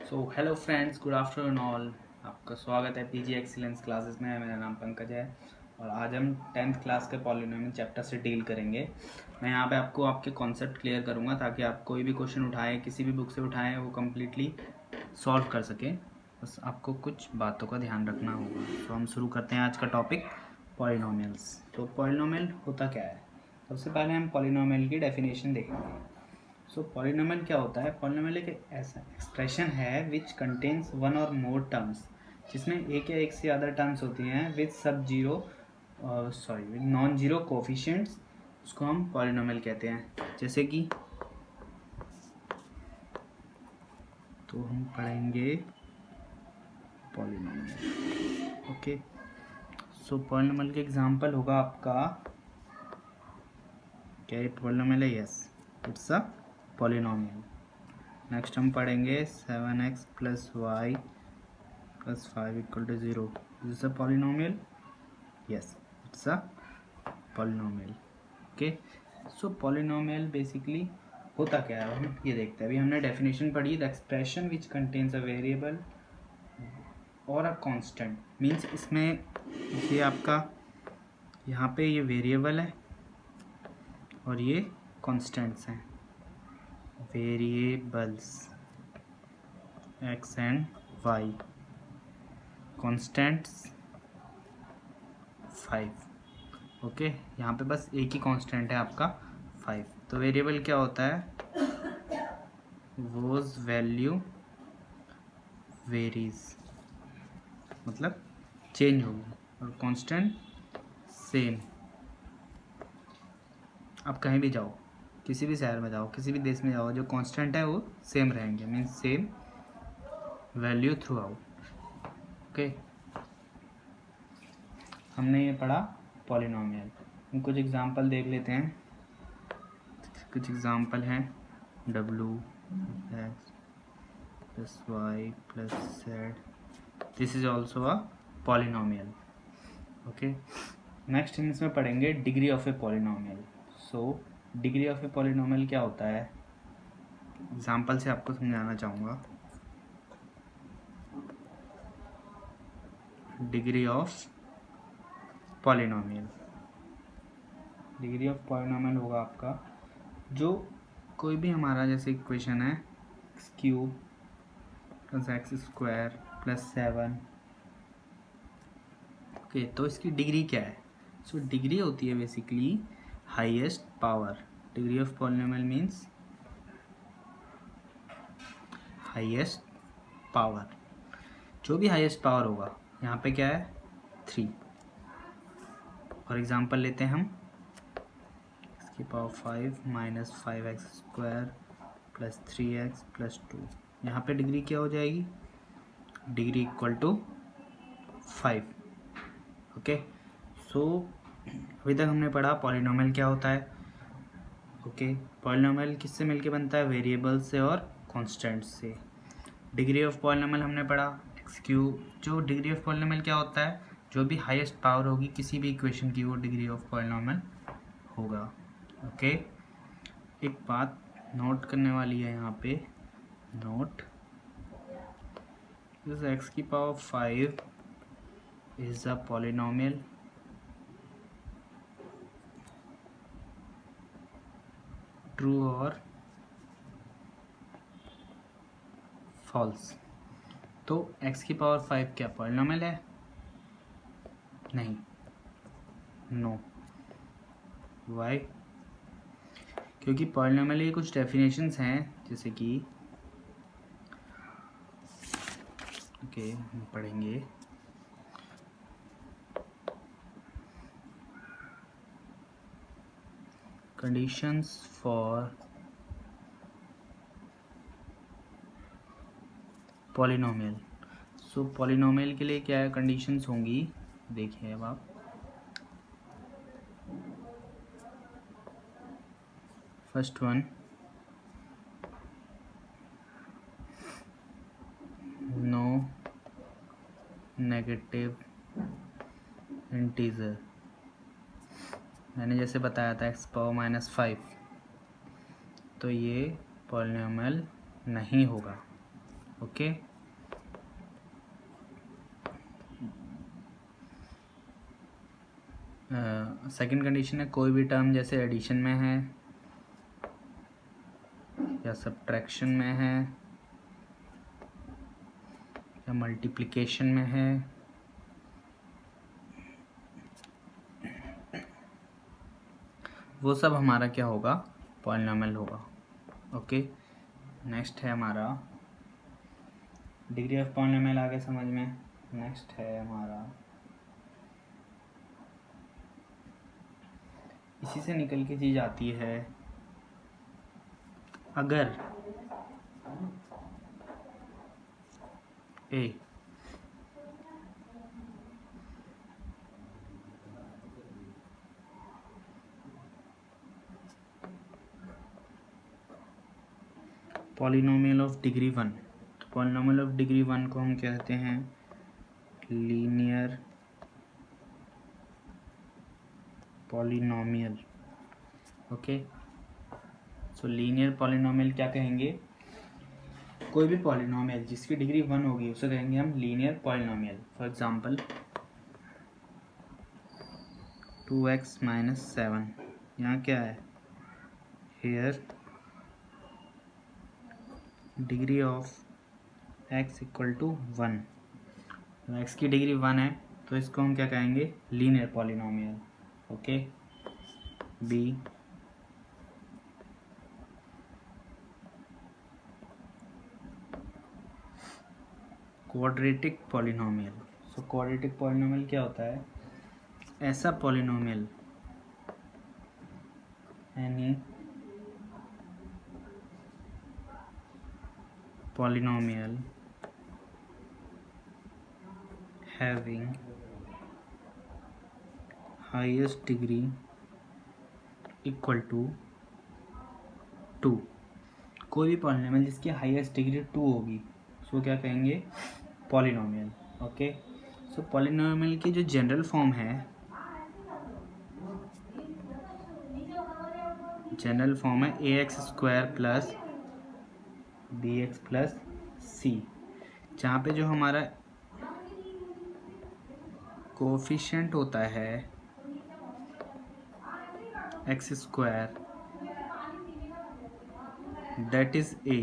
So hello friends, good afternoon all. आपका स्वागत है पीजी एक्सीलेंस क्लासेस में। मेरा नाम पंकज है और आज हम 10th क्लास के पॉलिनोमियल चैप्टर से डील करेंगे। मैं यहाँ पे आपको आपके कॉन्सेप्ट क्लियर करूँगा ताकि आप कोई भी क्वेश्चन उठाएं, किसी भी बुक से उठाएं, वो कम्प्लीटली सॉल्व कर सकें। बस आपको कुछ बातों का ध्यान रखना होगा। तो हम शुरू करते हैं आज का टॉपिक, पॉलिनोमियल्स। तो पॉलिनोमियल होता क्या है? सबसे पहले हम पॉलिनोमियल की डेफिनेशन देखेंगे। सो पॉलिनोमियल क्या होता है? पॉलिनोमियल एक ऐसा एक्सप्रेशन है विच कंटेन्स वन और मोर टर्म्स, जिसमें एक या एक से ज़्यादा टर्म्स होती हैं विद सब zero with non zero coefficients. उसको हम पॉलिनोमियल कहते हैं। जैसे कि तो हम पढ़ेंगे पॉलिनोमियल। ओके, सो पॉलिनोमियल का एग्जांपल होगा आपका, क्या ये पॉलिनोमियल है? Yes, it's a polynomial. Next हम पढ़ेंगे 7x + y + 5 = 0. Is this a polynomial? Yes, it's a polynomial. Okay, so polynomial basically होता क्या है हम ये देखते हैं। अभी हमने डेफिनेशन पढ़ी, the expression which contains a variable और अ कांस्टेंट। मीन्स इसमें ये आपका यहाँ पे ये वेरिएबल है और ये कांस्टेंट्स हैं, variables x and y, constants 5। Okay, यहाँ पे बस एक ही कांस्टेंट है आपका 5। तो वेरिएबल क्या होता है? वोज वैल्यू वेरीज, मतलब चेंज होगी, और कांस्टेंट सेम। आप कहीं भी जाओ, किसी भी शहर में जाओ, किसी भी देश में जाओ, जो कांस्टेंट है वो सेम रहेंगे, means same value through out. Okay, हमने ये पढ़ा पॉलिनोमियल। हम कुछ एग्जांपल देख लेते हैं। कुछ एग्जांपल हैं w(x + y + z). This is also a polynomial. Okay, next हम इसमें पढ़ेंगे degree of a polynomial. So degree of a polynomial क्या होता है? एग्जांपल से आपको समझाना चाहूँगा। Degree of polynomial, degree of polynomial होगा आपका जो कोई भी हमारा, जैसे इक्वेशन है x³ + x² + 7। ओके, तो इसकी डिग्री क्या है? सो डिग्री होती है basically highest power. Degree of polynomial means highest power. जो भी हाईएस्ट पावर होगा, यहाँ पे क्या है? 3। फॉर एग्जांपल लेते हैं हम x⁵ - 5x² + 3x + 2। यहाँ पे डिग्री क्या हो जाएगी? डिग्री = 5। ओके, सो अभी तक हमने पढ़ा पॉलिनोमियल क्या होता है। ओके, पॉलिनोमियल किससे मिलके बनता है? वेरिएबल से और कांस्टेंट से। डिग्री ऑफ पॉलिनोमियल हमने पढ़ा x³। जो डिग्री ऑफ पॉलिनोमियल क्या होता है? जो भी हाईएस्ट पावर होगी किसी भी इक्वेशन की, वो डिग्री ऑफ पॉलिनोमियल होगा। ओके, एक बात नोट करने वाली है यहाँ पे, note this x⁵ is a polynomial true और फॉल्स। तो x⁵ क्या पॉलिनोमियल है? नहीं, नो। वाई? क्योंकि पॉलिनोमियल की कुछ डेफिनेशंस हैं, जैसे कि ओके हम पढ़ेंगे conditions for polynomial. So polynomial के लिए क्या कंडीशंस होंगी, देखिए अब आप। First one, no negative integer. मैंने जैसे बताया था x⁻ -5, तो ये पॉलिनोमियल नहीं होगा। ओके। सेकंड कंडीशन है कोई भी टर्म जैसे एडिशन में है या सब्ट्रैक्शन में है या मल्टीप्लिकेशन में है वो सब हमारा क्या होगा, पॉलिनॉमियल होगा। ओके, नेक्स्ट है हमारा डिग्री ऑफ पॉलिनॉमियल, आगे समझ में। नेक्स्ट है हमारा, इसी से निकल के चीज आती है, अगर ए पॉलिनॉमियल ऑफ डिग्री 1, तो पॉलिनॉमियल ऑफ डिग्री 1 को हम कहते हैं लीनियर पॉलिनॉमियल। ओके, सो लीनियर पॉलिनॉमियल क्या कहेंगे, कोई भी पॉलिनॉमियल जिसकी डिग्री 1 होगी उसे कहेंगे हम linear polynomial. For example 2x - 7, यहाँ क्या है, here degree of x = 1, x की डिग्री 1 है तो इसको हम क्या कहेंगे, linear polynomial. Okay, B quadratic polynomial. So quadratic polynomial क्या होता है, ऐसा polynomial, any polynomial having highest degree equal to 2, कोई भी पॉलिनॉमियल जिसकी हाईएस्ट डिग्री 2 होगी उसको क्या कहेंगे, पॉलिनॉमियल। ओके, सो पॉलिनॉमियल की जो जनरल फॉर्म है, जनरल फॉर्म है ax² + bx + c, जहाँ पे जो हमारा कोफिशिएंट होता है x², दैट इज a।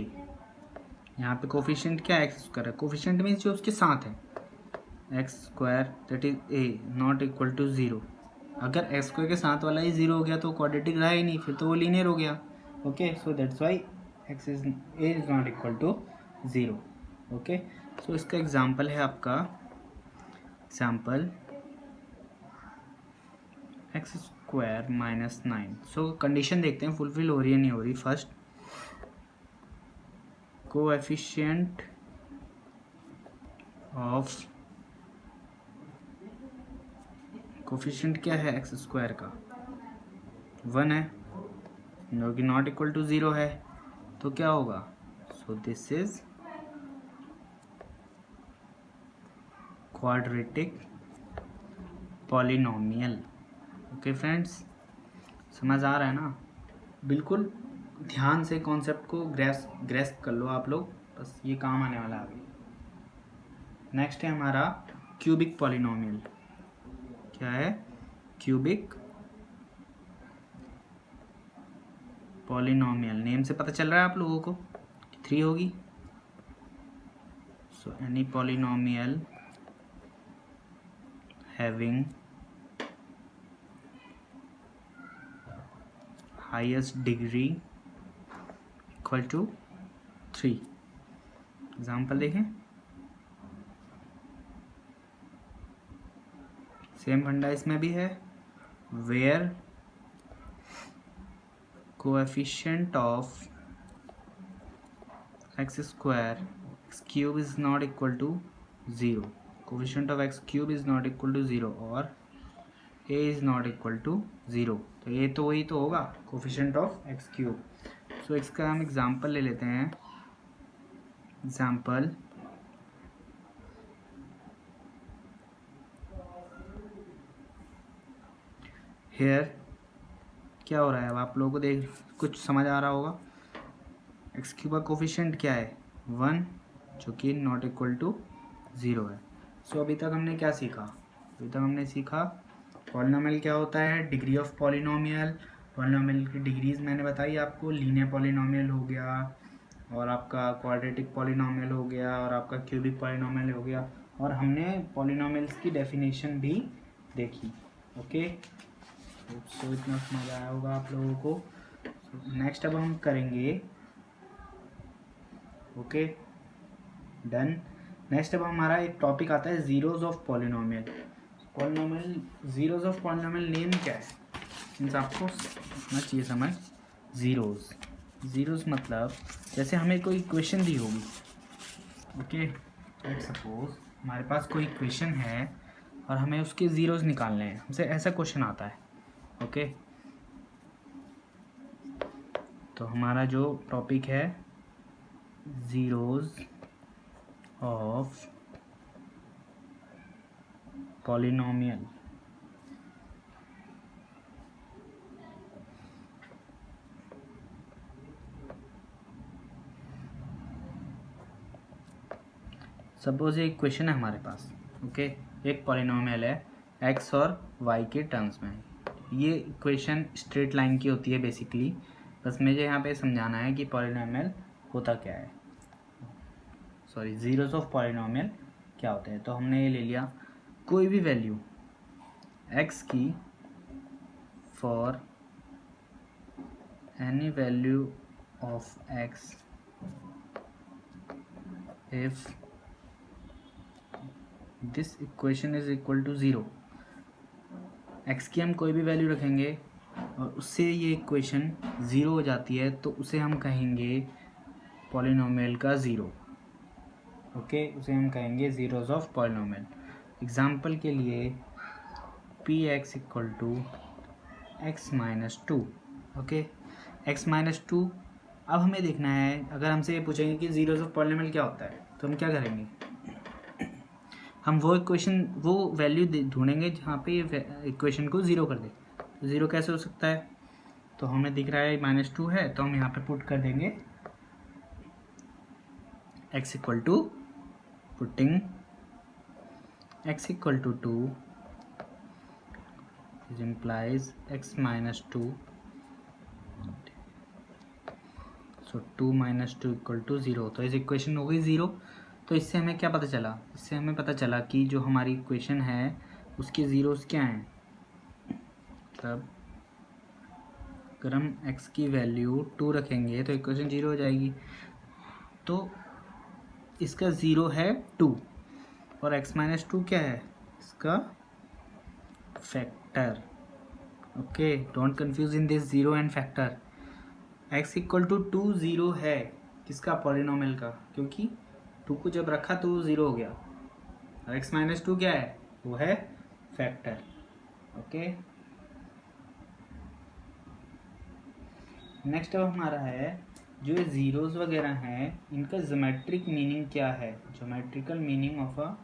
यहाँ पे कोफिशिएंट क्या है, x² है, कोफिशिएंट मीन्स जो उसके साथ है, x² that is a not equal to 0। अगर x² के साथ वाला ही 0 हो गया तो क्वाड्रेटिक रहा ही नहीं, फिर तो वो लीनियर हो गया। Okay, so that's why a is not equal to 0। Okay, so इसका एग्जाम्पल है आपका, एग्जाम्पल x² - 9। सो कंडीशन देखते हैं फुलफिल हो रही है नहीं हो रही। फर्स्ट, कोएफिशिएंट ऑफ, कोफिशिएंट क्या है x² का, 1 है, जो कि नॉट इक्वल टू 0 है, तो क्या होगा, so this is quadratic polynomial. Okay friends, समझ आ रहा है ना, बिल्कुल ध्यान से कॉन्सेप्ट को ग्रेस्प कर लो आप लोग, बस ये काम आने वाला है आगे। नेक्स्ट है हमारा क्यूबिक पॉलिनॉमियल। क्या है, क्यूबिक पॉलिनॉमियल, नेम से पता चल रहा है आप लोगों को 3 होगी। So any polynomial having highest degree equal to 3। Example देखें, सेम फंडा इसमें भी है, where coefficient of x² is not equal to 0, coefficient of x³ is not equal to 0 और a is not equal to 0, तो ये तो वही तो होगा कोएफिशिएंट ऑफ x³। सो इसका हम एग्जाम्पल ले लेते हैं, एग्जाम्पल हेयर क्या हो रहा है, अब आप लोगों को देख कुछ समझ आ रहा होगा, x³ का कोफिशिएंट क्या है 1, जो कि नॉट इक्वल टू 0 है। सो अभी तक हमने क्या सीखा? अभी तक हमने सीखा पॉलिनोमियल क्या होता है, डिग्री ऑफ पॉलिनोमियल, पॉलिनोमियल की डिग्रीज मैंने बताई आपको, लीनियर पॉलिनोमियल हो गया और आपका क्वाड्रेटिक पॉलिनोमियल हो गया और आपका क्यूबिक पॉलिनोमियल हो गया, और हमने पॉलिनोमियल्स की डेफिनेशन भी देखी। ओके, सो इतना समझ आया होगा आप लोगों को। नेक्स्ट अब हम करेंगे, ओके डन। नेक्स्ट अब हमारा एक टॉपिक आता है zeros of polynomial. Polynomial, zeros of polynomial name क्या है, मीन्स आपको इतना चाहिए समझ। जीरोज, जीरोज मतलब जैसे हमें कोई इक्वेशन दी होगी, ओके लेट्स सपोज हमारे पास कोई इक्वेशन है और हमें उसके ज़ीरोज़ निकालने हैं, हमसे ऐसा क्वेश्चन आता है। ओके, तो हमारा जो टॉपिक है ज़ीरोज़ ऑफ पॉलिनोमियल। सपोज एक क्वेश्चन है हमारे पास, ओके एक पॉलिनोमियल है एक्स और वाई के टर्म्स में। ये इक्वेशन स्ट्रेट लाइन की होती है बेसिकली, बस मुझे यहाँ पे समझाना है कि पॉलिनोमियल होता क्या है, सॉरी जीरोस ऑफ पॉलिनोमियल क्या होते हैं। तो हमने ये ले लिया कोई भी वैल्यू एक्स की for any value of x if this equation is equal to 0। X की हम कोई भी वैल्यू रखेंगे और उससे ये इक्वेशन 0 हो जाती है तो उसे हम कहेंगे पॉलिनोमियल का ज़ीरो। ओके, उसे हम कहेंगे ज़ीरोज़ ऑफ पॉलिनोमियल। एग्जाम्पल के लिए p x equal to x minus two. Okay, x minus two. अब हमें देखना है, अगर हमसे ये पूछेंगे कि ज़ीरोज़ ऑफ पॉलिनोमियल क्या होता है तो हम क्या करेंगे, हम वो इक्वेशन, वो वैल्यू ढूंढेंगे जहाँ पे ये इक्वेशन को ज़ीरो कर दे। तो ज़ीरो कैसे हो सकता है, तो हमें दिख रहा है -2 है तो हम यहाँ पे पुट कर देंगे x equal to, putting x equal to 2 is implies x minus 2, so 2 minus 2 equal to 0। तो इस इक्वेशन हो गई 0। तो इससे हमें क्या पता चला, इससे हमें पता चला कि जो हमारी इक्वेशन है उसके ज़ीरोस क्या हैं। मतलब अगर हम x की वैल्यू 2 रखेंगे तो इक्वेशन 0 हो जाएगी। तो इसका 0 है 2 और x माइनस 2 क्या है, इसका factor. Okay, don't confuse in this 0 and factor. x equal to 2 0 है किसका, पॉलिनोमियल का, क्योंकि 2 को जब रखा तो 0 हो गया और x माइनस 2 क्या है, वो है फैक्टर। ओके, नेक्स्ट अब हमारा है जो ज़ीरोज़ वगैरह हैं इनका ज्योमेट्रिक मीनिंग क्या है, geometrical meaning of a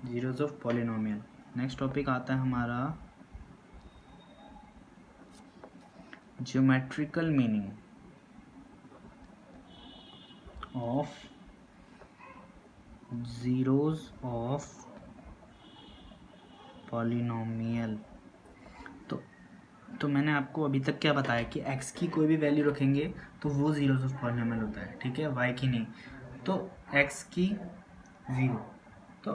zeros of polynomial. Next topic आता है हमारा geometrical meaning of zeros of polynomial. तो मैंने आपको अभी तक क्या बताया कि x की कोई भी वैल्यू रखेंगे तो वो ज़ीरोज़ ऑफ पॉलिनोमियल होता है, ठीक है, y की नहीं। तो x की 0, तो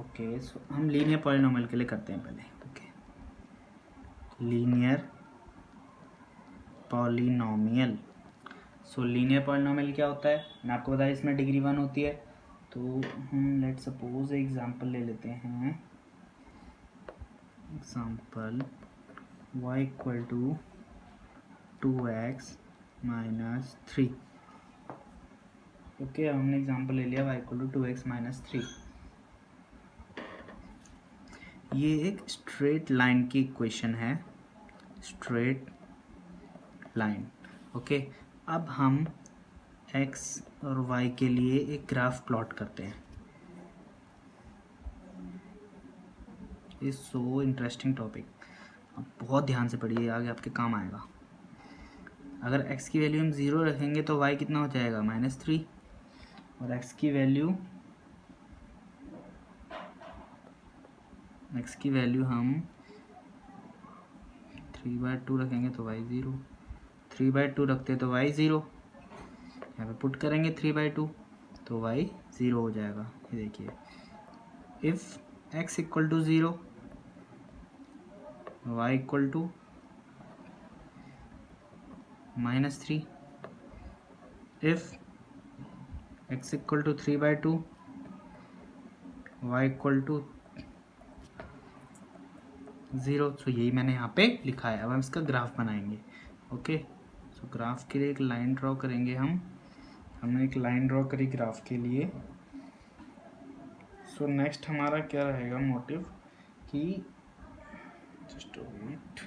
ओके, सो हम लीनियर पॉलिनोमियल के लिए करते हैं पहले। Okay, linear polynomial. सो लीनियर पॉलिनोमियल क्या होता है, मैं आपको बताया इसमें डिग्री 1 होती है। तो हम लेट सपोज एग्जांपल ले लेते हैं, example y equal to 2x minus 3। Okay, हमने एग्जांपल ले लिया y equal to 2x minus 3। ये एक स्ट्रेट लाइन की इक्वेशन है, स्ट्रेट लाइन। ओके, अब हम x और y के लिए एक ग्राफ प्लॉट करते हैं। इज सो इंटरेस्टिंग टॉपिक, आप बहुत ध्यान से पढ़िए, आगे आपके काम आएगा। अगर x की वैल्यू हम 0 रखेंगे तो y कितना हो जाएगा, -3। और x की वैल्यू हम 3/2 रखेंगे तो y 0, 3/2 रखते तो y 0, यहाँ पे पुट करेंगे 3/2 तो y 0 हो जाएगा। ये देखिए, if x equal to 0, y equal to -3, if x equal to 3/2, y equal to 0। So यही मैंने यहाँ पे लिखा है। अब हम इसका ग्राफ बनाएंगे। ओके, सो ग्राफ के लिए एक लाइन ड्रॉ करेंगे हमने एक लाइन ड्रॉ करी ग्राफ के लिए। सो नेक्स्ट हमारा क्या रहेगा मोटिव कि जस्ट वेट,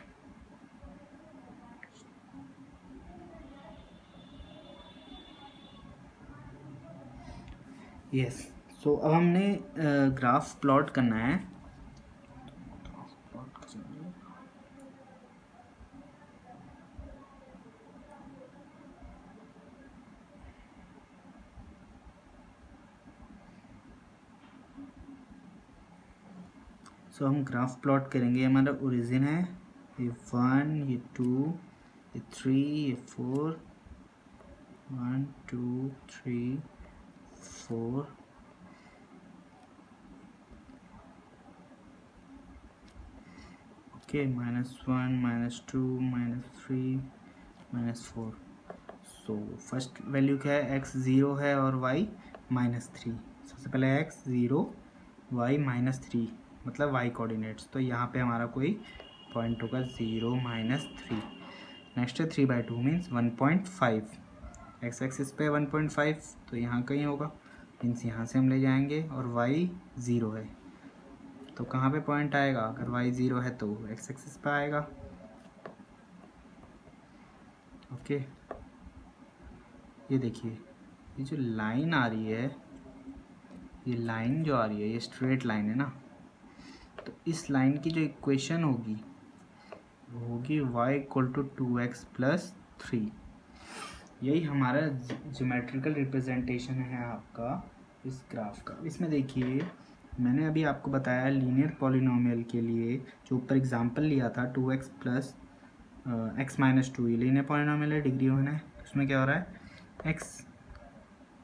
यस। सो अब हमने ग्राफ प्लॉट करना है। सो हम ग्राफ प्लॉट करेंगे। हमारा ओरिजिन है ये 1, ये 2, ये 3, ये 4, 1 2 3 4, ओके, -1 -2 -3 -4। सो फर्स्ट वैल्यू क्या है, x 0 है और y -3। सबसे पहले x 0 y -3 मतलब y कोऑर्डिनेट्स, तो यहाँ पे हमारा कोई पॉइंट होगा 0 -3। नेक्स्ट है 3/2 मीन्स 1.5, x एक्सिस पे 1.5 तो यहाँ कहीं होगा, मीन्स यहाँ से हम ले जाएंगे। और y 0 है तो कहाँ पे पॉइंट आएगा, अगर y 0 है तो x एक्सिस पे आएगा। ओके, ये देखिए, ये जो लाइन आ रही है, ये लाइन जो आ रही है ये स्ट्रेट लाइन है ना, तो इस लाइन की जो इक्वेशन होगी वो होगी y इक्वल टू 2x + 3। यही हमारा ज्योमेट्रिकल रिप्रेजेंटेशन है आपका इस ग्राफ का। इसमें देखिए, मैंने अभी आपको बताया लीनियर पॉलिनोमियल के लिए जो ऊपर एग्जांपल लिया था 2x + x-2, ये लीनियर पॉलिनोमियल है, डिग्री 1 है। उसमें क्या हो रहा है, x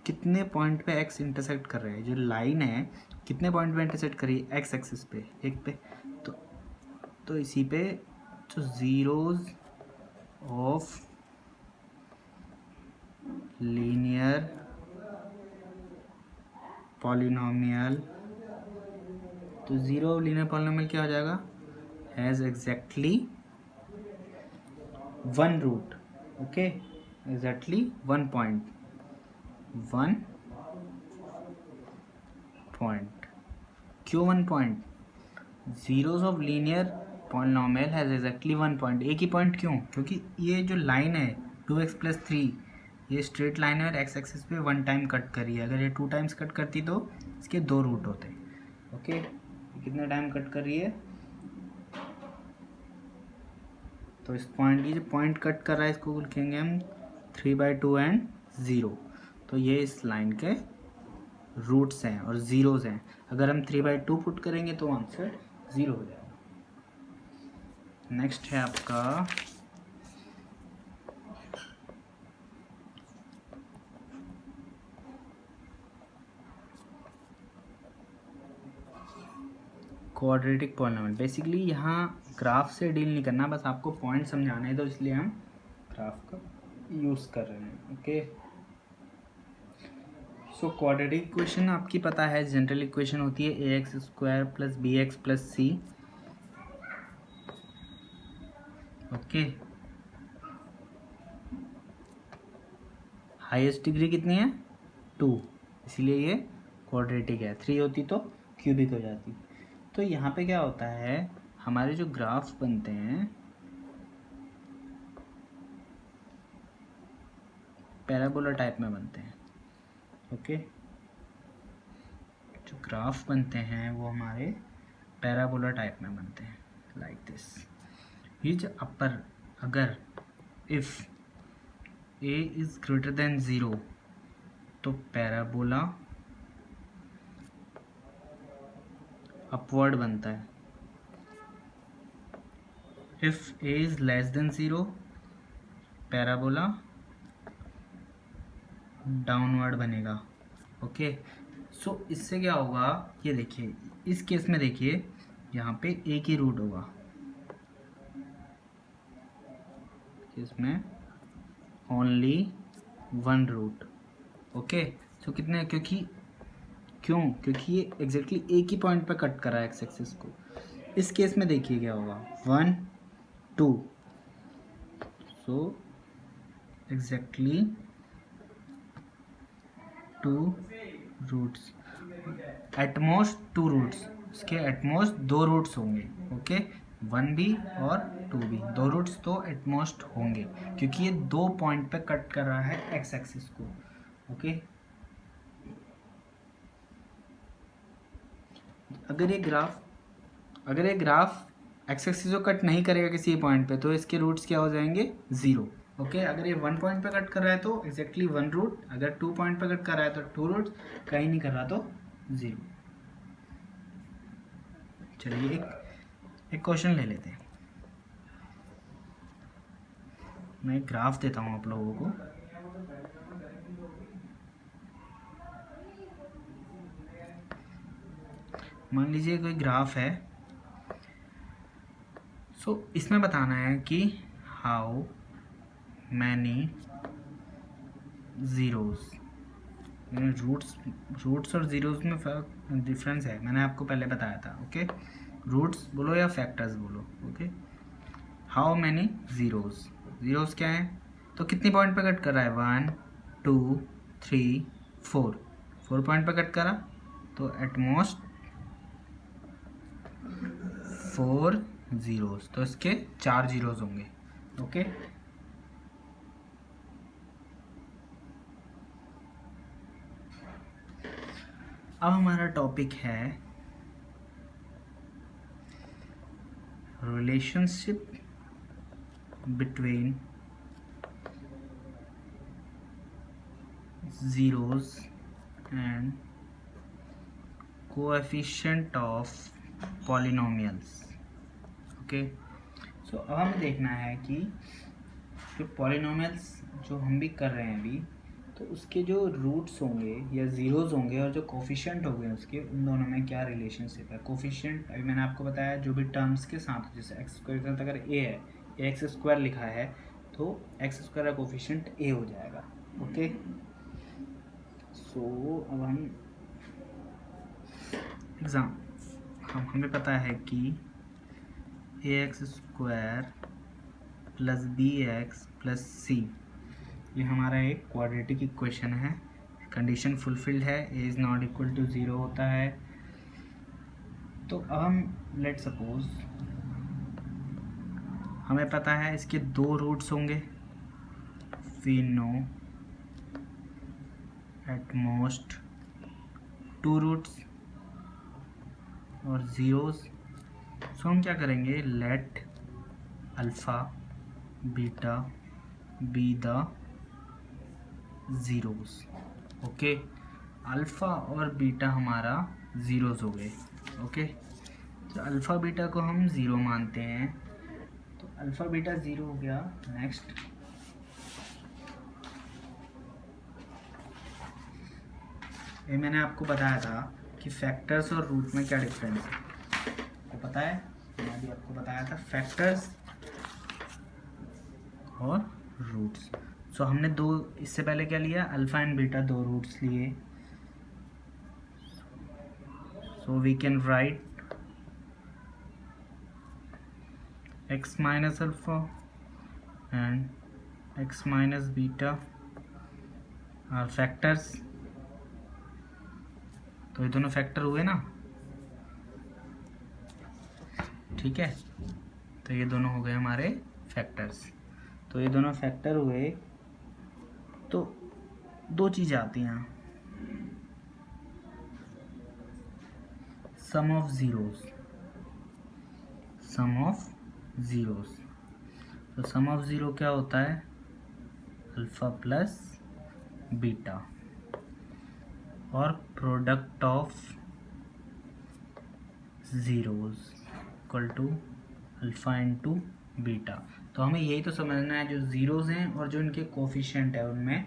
कितने पॉइंट पे x इंटरसेक्ट कर रहा है, जो लाइन है कितने पॉइंट पे इंटरसेक्ट करी है, x एक्सिस पे, एक पे, तो इसी पे जो जीरोज ऑफ लीनियर पॉलिनोमियल, तो जीरो ऑफ लीनियर पॉलिनोमियल क्या हो जाएगा, has exactly 1 root. Okay, exactly 1 point, 1 point. क्यों 1 point, zeros of linear polynomial has exactly 1 point. एक ही पॉइंट क्यों, क्योंकि ये जो लाइन है 2x + 3 ये स्ट्रेट लाइन है और x एक्सिस पे 1 टाइम कट करी है। अगर ये 2 टाइम्स कट करती तो इसके 2 रूट होते। ओके, कितने टाइम कट कर रही है, तो इस पॉइंट, ये जो पॉइंट कट कर रहा है इसको लिखेंगे हम 3/2 एंड 0। तो ये इस लाइन के रूट्स हैं और ज़ीरोज़ हैं। अगर हम 3/2 पुट करेंगे तो आंसर 0 हो जाएगा। नेक्स्ट है आपका क्वाड्रेटिक पॉलिनोमियल। बेसिकली यहाँ ग्राफ से डील नहीं करना, बस आपको पॉइंट समझाने हैं, तो इसलिए हम ग्राफ का यूज़ कर रहे हैं। ओके, सो क्वाड्रेटिक इक्वेशन आपकी पता है, जनरल इक्वेशन होती है ax² + bx + c। Okay, highest degree कितनी है, 2, इसीलिए ये क्वाड्रेटिक है। 3 होती तो क्यूबिक हो जाती। तो यहाँ पे क्या होता है, हमारे जो ग्राफ बनते हैं पैराबोला टाइप में बनते हैं। ओके, जो ग्राफ बनते हैं वो हमारे पैराबोला टाइप में बनते हैं, लाइक दिस। ये जो अपर, अगर if a is greater than 0 तो पैराबोला अपवर्ड बनता है। If A is less than 0, parabola downward बनेगा। ओके, सो इससे क्या होगा, ये देखिए इस केस में देखिए यहाँ पे एक ही रूट होगा, इसमें ओनली वन रूट। ओके, सो कितने, क्योंकि ये एग्जैक्टली एक ही पॉइंट पे कट कर रहा है एक्स एक्सिस को। इस केस में देखिए क्या होगा, 1 2, so exactly 2 roots, at most 2 roots, इसके एटमोस्ट 2 रूट्स होंगे। ओके, 1b और 2b, 2 रूट्स तो एटमोस्ट होंगे, क्योंकि ये 2 पॉइंट पे कट कर रहा है एक्स एक्सिस को। ओके, अगर ये ग्राफ एक्स एक्सिस को कट नहीं करेगा किसी पॉइंट पे, तो इसके रूट्स क्या हो जाएंगे, 0। ओके, अगर ये 1 पॉइंट पे कट कर रहा है तो एग्जैक्टली 1 रूट, अगर 2 पॉइंट पे कट कर रहा है तो 2 रूट्स, कहीं नहीं कर रहा तो 0। चलिए एक क्वेश्चन ले लेते हैं। मैं एक ग्राफ देता हूँ आप लोगों को। मान लीजिए कोई ग्राफ है, सो इसमें बताना है कि हाउ मैनी ज़ीरोज़, रूट्स और ज़ीरोज़ में डिफरेंस है, मैंने आपको पहले बताया था। ओके, रूट्स बोलो या फैक्टर्स बोलो। ओके, हाउ मैनी ज़ीरोज़ क्या है, तो कितनी पॉइंट पे कट कर रहा है, 1 2 3 4 पॉइंट पे कट करा, तो एटमोस्ट 4 ज़ीरोज़, तो इसके 4 ज़ीरोज़ होंगे। ओके, अब हमारा टॉपिक है relationship between zeros and coefficient of polynomials. Okay, so अब हमें देखना है कि जो पॉलिनोमियल्स जो हम भी कर रहे हैं अभी, तो उसके जो रूट्स होंगे या ज़ीरोज़ होंगे और जो कोफिशिएंट होंगे उसके, उन दोनों में क्या रिलेशनशिप है। कोफिशिएंट अभी मैंने आपको बताया, जो भी टर्म्स के साथ, जैसे एक्स स्क्वायर के साथ अगर ए है, ए एक्स स्क्वायर लिखा है, तो एक्स स्क्वायर का कोफिशिएंट ए हो जाएगा। ओके, सो अब हमें पता है कि a x square plus b x plus c, ये हमारा एक क्वाड्रेटिक इक्वेशन है। कंडीशन फुलफिल्ड है, a is not equal to 0 होता है। तो अब हम लेट सपोज हमें पता है इसके 2 रूट्स होंगे, we know at most 2 roots और ज़ीरोज़। सो हम क्या करेंगे, let alpha beta be the zeros. Okay, alpha और बीटा हमारा ज़ीरोज़ हो गए। ओके, तो अल्फ़ा बीटा को हम 0 मानते हैं, तो अल्फ़ा बीटा 0 हो गया। नेक्स्ट ये मैंने आपको बताया था कि फैक्टर्स और रूट में क्या डिफरेंस है, आपको पता है, मैंने भी आपको बताया था फैक्टर्स और रूट्स। सो हमने इससे पहले क्या लिया, अल्फ़ा एंड बीटा 2 रूट्स लिए। So we can write x minus alpha and x minus beta are factors. तो ये दोनों फैक्टर हुए ना, ठीक है, तो ये दोनों हो गए हमारे फैक्टर्स। तो ये दोनों फैक्टर हुए, तो 2 चीज़ें आती हैं, सम ऑफ ज़ीरोज़, तो सम ऑफ ज़ीरो क्या होता है, अल्फ़ा प्लस बीटा। और product of zeros equal to alpha into beta. तो हमें यही तो समझना है जो ज़ीरोज़ हैं और जो इनके कोफिशिएंट है उनमें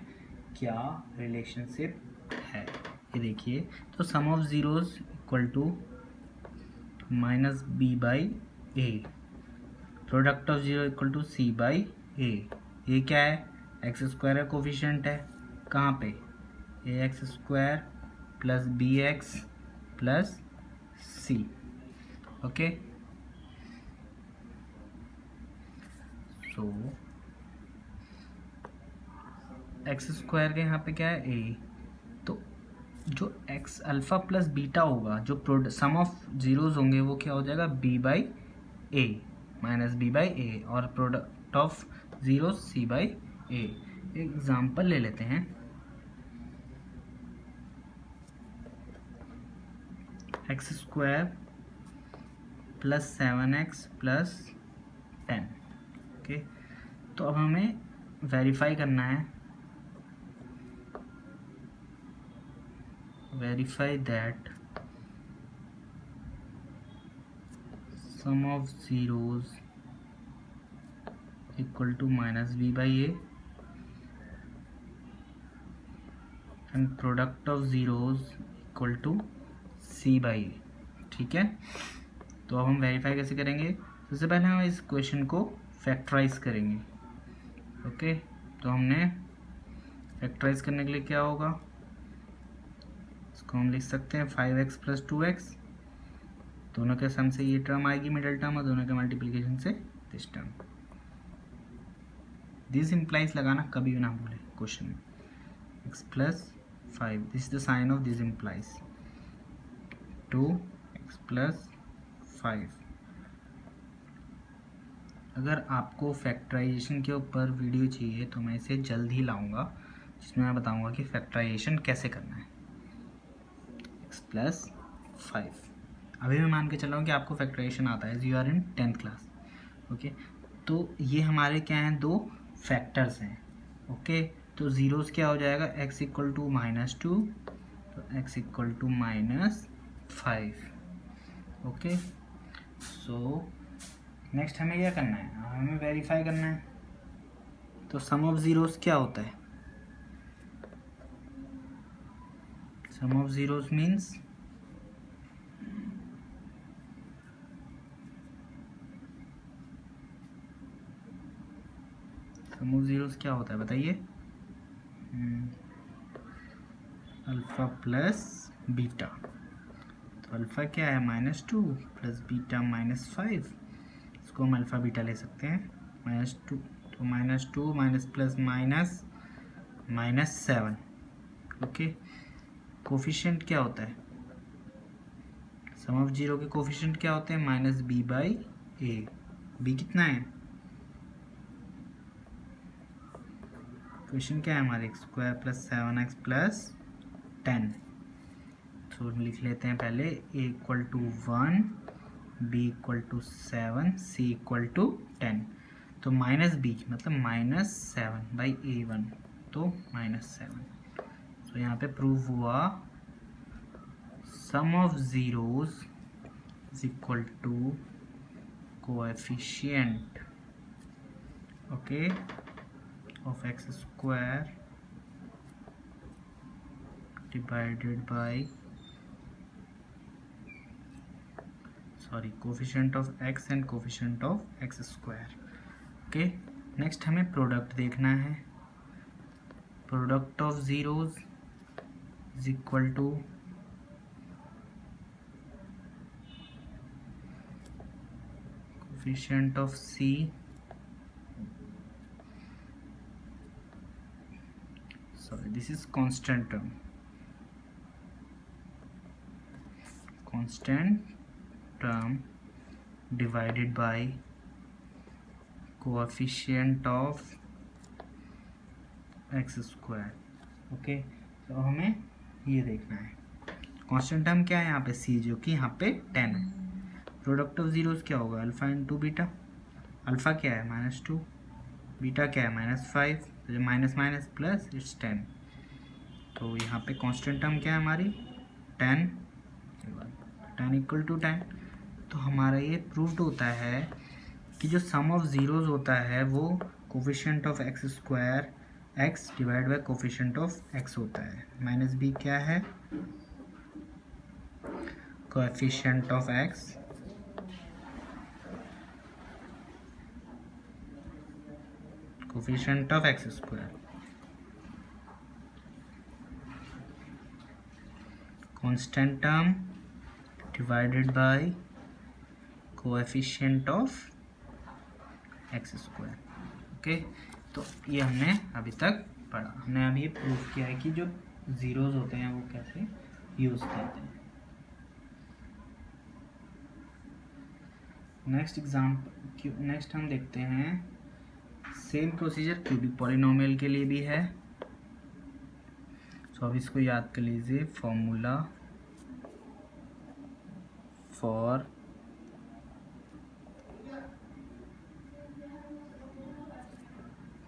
क्या रिलेशनशिप है। ये देखिए, तो sum of zeros equal to minus b by a, product of zero equal to c by a. ये क्या है, एक्स स्क्वायर का कोफिशिएंट है, कहाँ पे, a x square plus b x plus c. Okay, so x square के यहाँ पे क्या है, ए, तो जो एक्स अल्फ़ा प्लस बीटा होगा, जो सम ऑफ जीरोज होंगे वो क्या हो जाएगा, b by a minus b by a, और product of zero c by a. Example ले लेते हैं, x square plus 7x plus 10। Okay, तो अब हमें वेरीफाई करना है, verify that sum of zeros equal to minus b by a and product of zeros equal to c by a। ठीक है, तो अब हम वेरीफाई कैसे करेंगे, सबसे पहले हम इस क्वेश्चन को फैक्टराइज करेंगे। ओके, तो हमने फैक्टराइज करने के लिए क्या होगा, इसको हम लिख सकते हैं 5x प्लस 2x, दोनों के सम से ये टर्म आएगी मिडल टर्म, और दोनों के मल्टीप्लिकेशन से दिस टर्म। दिस इम्प्लाइज लगाना कभी भी ना भूले क्वेश्चन में, x plus 5, this is the sign of this implies 2x plus 5। अगर आपको फैक्टराइजेशन के ऊपर वीडियो चाहिए तो मैं इसे जल्द ही लाऊंगा, जिसमें मैं बताऊंगा कि फैक्टराइजेशन कैसे करना है, x प्लस 5। अभी मैं मान के चल रहा हूँ कि आपको फैक्टराइजेशन आता है, you are in 10th class. Okay, तो ये हमारे क्या हैं, दो फैक्टर्स हैं। ओके, तो ज़ीरोज़ क्या हो जाएगा, x इक्वल टू -2, तो x equal to -5। Okay, so next हमें क्या करना है, हमें वेरीफाई करना है। तो सम ऑफ ज़ीरोज़ क्या होता है, sum of zeros means sum of zeros क्या होता है बताइए, अल्फ़ा प्लस बीटा। तो अल्फ़ा क्या है, -2 प्लस बीटा -5, इसको हम अल्फ़ा बीटा ले सकते हैं, -2, तो -2 minus plus minus -7। Okay, coefficient क्या होता है, सम ऑफ जीरो के कोफिशिएंट क्या होते हैं, minus b by a. B कितना है, क्वेश्चन क्या है हमारे, x square plus 7x plus 10। तो लिख लेते हैं पहले, a equal to 1, b equal to 7, c equal to 10। तो माइनस b मतलब -7 बाई a1, तो -7। तो यहाँ पे प्रूव हुआ sum of zeros is equal to coefficient, okay, of x square divided by coefficient of x and coefficient of x square। Okay, next हमें product देखना है, product of zeros is equal to coefficient of c this is constant term, divided by coefficient of x square। Okay, तो हमें ये देखना है, constant term क्या है यहाँ पे, c, जो कि यहाँ पे 10 है। प्रोडक्ट ऑफ जीरोस क्या होगा, अल्फा इंटू बीटा, अल्फा क्या है -2, बीटा क्या है -5, तो माइनस माइनस प्लस इट्स 10। तो यहाँ पे कांस्टेंट टर्म क्या है हमारी 10 इक्वल टू 10। तो हमारा ये प्रूव्ड होता है कि जो सम ऑफ ज़ीरोज़ होता है वो coefficient of x square x divide bye coefficient of x होता है। माइनस बी क्या है, coefficient of x coefficient of x square constant term divided by coefficient of x square. Okay, तो ये हमने अभी तक पढ़ा। हमने अभी ये प्रूफ किया है कि जो ज़ीरोज़ होते हैं वो कैसे यूज़ करते हैं। नेक्स्ट हम देखते हैं सेम प्रोसीजर क्यूबिक पॉलिनोमियल के लिए भी है। तो अब इसको याद कर लीजिए, फॉर्मूला फॉर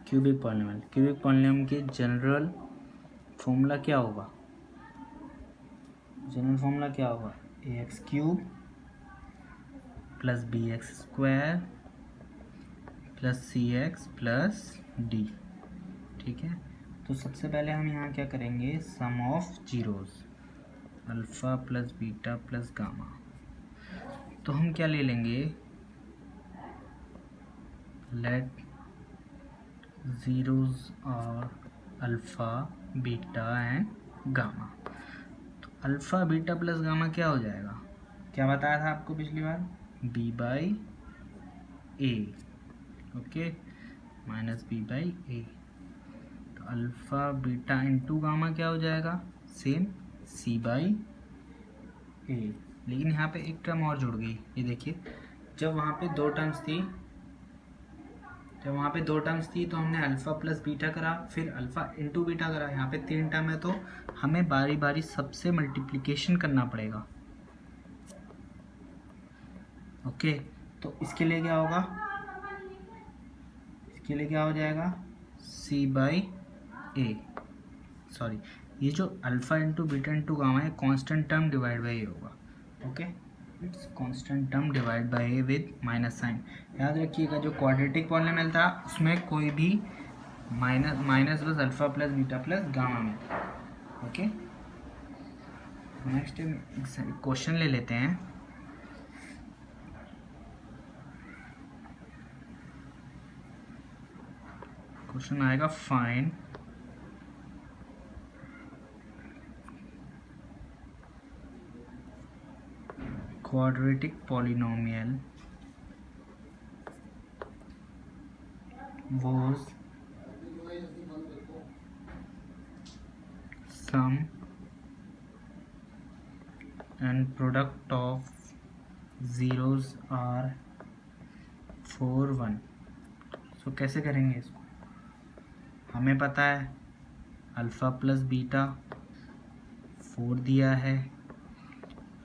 क्यूबिक पॉलिनोमियल की जनरल फॉर्मूला क्या होगा, a x cube plus b x square plus c x plus d. ठीक है, तो सबसे पहले हम यहाँ क्या करेंगे, sum of zeros alpha plus beta plus gamma. तो हम क्या ले लेंगे, let zeros are alpha beta and gamma. तो अल्फ़ा बीटा प्लस गामा क्या हो जाएगा, क्या बताया था आपको पिछली बार, b by A. Okay, minus b by a. तो अल्फ़ा बीटा इंटू गामा क्या हो जाएगा, सेम सी बाई ए। लेकिन यहाँ पे एक टर्म और जुड़ गई, ये देखिए, जब वहाँ पे दो टर्म्स थी तो हमने अल्फ़ा प्लस बीटा करा, फिर अल्फ़ा इंटू बीटा करा। यहाँ पे 3 टर्म है तो हमें बारी बारी सबसे मल्टीप्लिकेशन करना पड़ेगा। ओके, तो इसके लिए क्या होगा, हो जाएगा सी बाई ए। सॉरी, ये जो alpha into beta into gamma है constant term divide by a होगा। Okay, it's constant term divide by a with minus sign. याद रखिएगा, जो क्वाड्रेटिक पॉलिनोमियल था उसमें कोई भी माइनस बस alpha plus beta plus gamma में। ओके, नेक्स्ट क्वेश्चन ले लेते हैं। क्वेश्चन आएगा, find quadratic polynomial whose sum and product of zeros are 4 1। सो कैसे करेंगे इसको, हमें पता है अल्फ़ा प्लस बीटा 4 दिया है,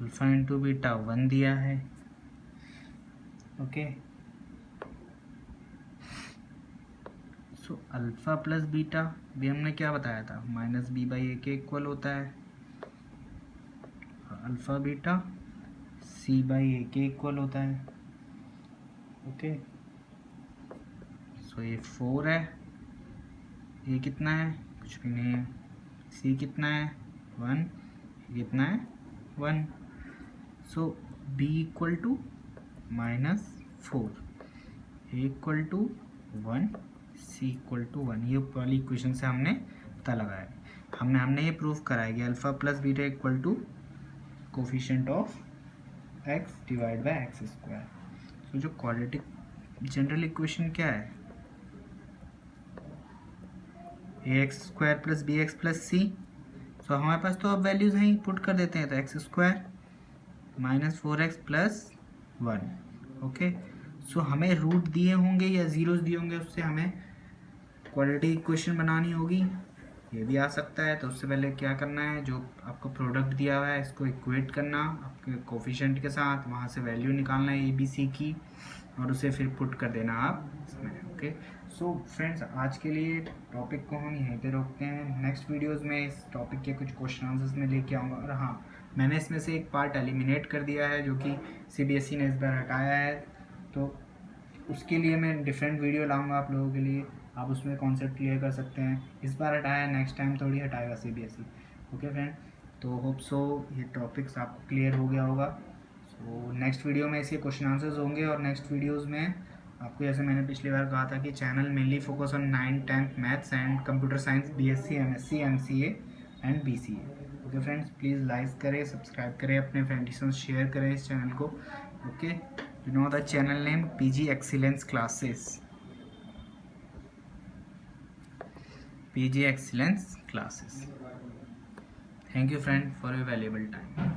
अल्फ़ा इंटू बीटा 1 दिया है। ओके, सो अल्फ़ा प्लस बीटा भी हमने क्या बताया था, माइनस बी बाई ए के इक्वल होता है, और अल्फ़ा बीटा सी बाई ए के इक्वल होता है। ओके, सो ये 4 है, ये कितना है, कुछ भी नहीं है, सी कितना है 1, ये कितना है 1। So b equal to -4, a equal to 1, c equal to 1। ये वाली इक्वेशन से हमने पता लगाया, हमने ये प्रूफ कराया कि alpha plus beta equal to coefficient of x divide by x square. So जो क्वाड्रेटिक जनरल इक्वेशन क्या है, a x square plus b x plus c. So हमारे पास तो अब वैल्यूज़ हैं, पुट कर देते हैं, तो x square -4x plus 1। Okay, so हमें रूट दिए होंगे या ज़ीरोज़ दिए होंगे, उससे हमें क्वाड्रेटिक इक्वेशन बनानी होगी। ये भी आ सकता है, तो उससे पहले क्या करना है, जो आपको प्रोडक्ट दिया हुआ है इसको इक्वेट करना आपके कोफिशिएंट के साथ, वहाँ से वैल्यू निकालना है ए बी सी की, और उसे फिर पुट कर देना आप इसमें। ओके, सो फ्रेंड्स, आज के लिए टॉपिक को हम यहीं पे रोकते हैं। नेक्स्ट वीडियोस में इस टॉपिक के कुछ क्वेश्चन आंसर्स में लेके आऊँगा। और हाँ, मैंने इसमें से एक पार्ट एलिमिनेट कर दिया है जो कि सीबीएसई ने इस बार हटाया है, तो उसके लिए मैं डिफरेंट वीडियो लाऊंगा आप लोगों के लिए। आप उसमें कॉन्सेप्ट क्लियर कर सकते हैं। इस बार हटाया, नेक्स्ट टाइम थोड़ी हटाएगा सीबीएसई। ओके फ्रेंड, तो होप सो ये टॉपिक्स आपको क्लियर हो गया होगा। सो नेक्स्ट वीडियो में इसके क्वेश्चन आंसर्स होंगे। और नेक्स्ट वीडियोज़ में आपको, जैसे मैंने पिछली बार कहा था, कि channel mainly focus on 9th 10th maths and computer science, BSc, MSc, MCA and BCA. Okay friends, please like करें, सब्सक्राइब करें, अपने फ्रेंड्स के साथ शेयर करें इस चैनल को। Okay, you know the channel name PG excellence classes. PG excellence classes. Thank you friend for your valuable time.